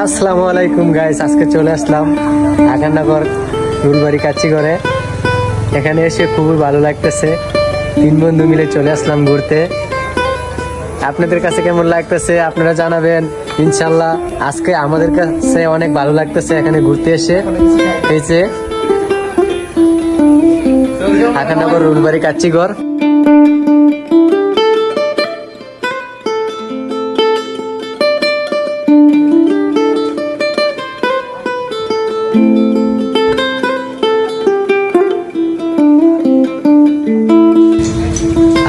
আসসালামু আলাইকুম গাইস, আজকে চলে আসলাম আকারনগর রুলবাড়ি কাচ্চিগড়ে। এখানে এসে খুবই ভালো লাগতেছে। 3 বন্ধু মিলে চলে আসলাম ঘুরতে। আপনাদের কাছে কেমন লাগতেছে আপনারা জানাবেন ইনশাল্লাহ। আজকে আমাদের কাছে অনেক ভালো লাগতেছে এখানে ঘুরতে এসে। এই যে আকারনগর রুলবাড়ি কাচ্চিগড়।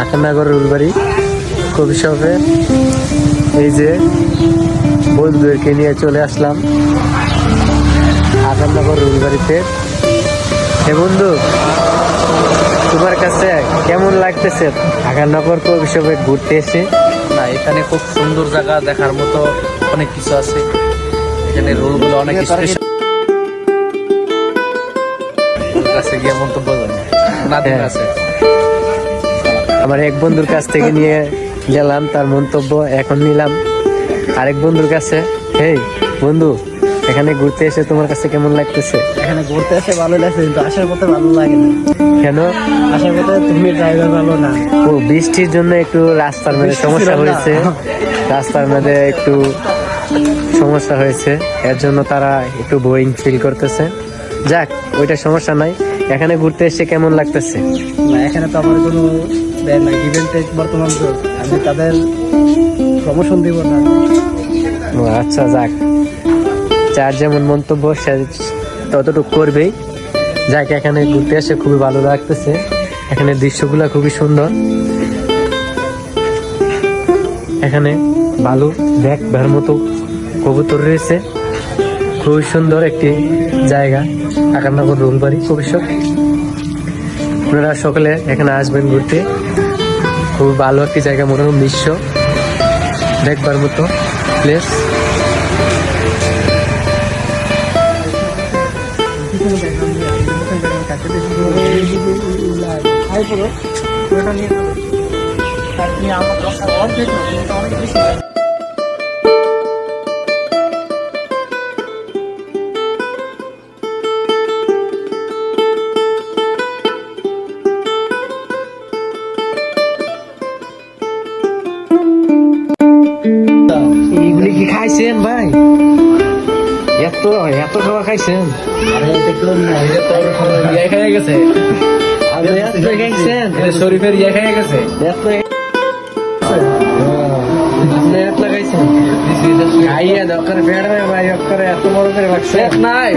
আকারনগর রুলবাড়ি কফি শপে এই যে বন্ধুদেরকে নিয়ে চলে আসলাম আকারনগর রুলবাড়িতে। হে বন্ধু, তোমার কাছে কেমন লাগতেছে আকারনগর কফি শপে ঘুরতে এসে? না, এখানে খুব সুন্দর জায়গা, দেখার মতো অনেক কিছু আছে। এখানে রোলগুলো অনেক স্পেশাল। কাছে গিয়ে মন্তব্য আছে। আমার এক বন্ধুর কাছ থেকে নিয়ে গেলাম তার মন্তব্য, এখন নিলাম আরেক বন্ধুর কাছে। হেই বন্ধু, এখানে ঘুরতে এসে তোমার কাছে কেমন লাগতেছে? এখানে ঘুরতে এসে ভালো লাগছে, কিন্তু আসার পথে ভালো লাগে না। কেন? আসার পথে তুমি ড্রাইভার ভালো না। ও, বৃষ্টির জন্য একটু রাস্তার মধ্যে সমস্যা হয়েছে। রাস্তার মধ্যে একটু সমস্যা হয়েছে, এর জন্য তারা একটু বোরিং ফিল করতেছে। যাক, ওইটা সমস্যা নাই। এখানে ঘুরতে এসে কেমন লাগতেছে? না, এখানে তো আমার কোনো দেয় না, ইভেন্টে বর্তমান তো আমি তাদের প্রমোশন দিব না। ও আচ্ছা, যাক, যার যেমন মন্তব্য সে ততটুকু করবেই। যাক, এখানে ঘুরতে এসে খুবই ভালো লাগতেছে। এখানে দৃশ্যগুলো খুবই সুন্দর। এখানে ভালো দেখবার মতো কবুতর রয়েছে। খুবই সুন্দর একটি জায়গা আকারনগর রুলবাড়ি কফি শপ। আপনারা সকলে এখানে আসবেন ঘুরতে। খুব ভালো একটি জায়গা, মনোরম দৃশ্য, দেখবার মতো প্লেস। এইগুলি কি খাইছেন ভাই? এত এত খাবার খাইছেন? শরীফের ইয়ে খেয়ে গেছে। এত বড় করে রাখছে নাই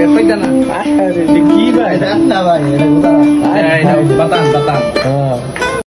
কি ভাই? বাতান বাতান।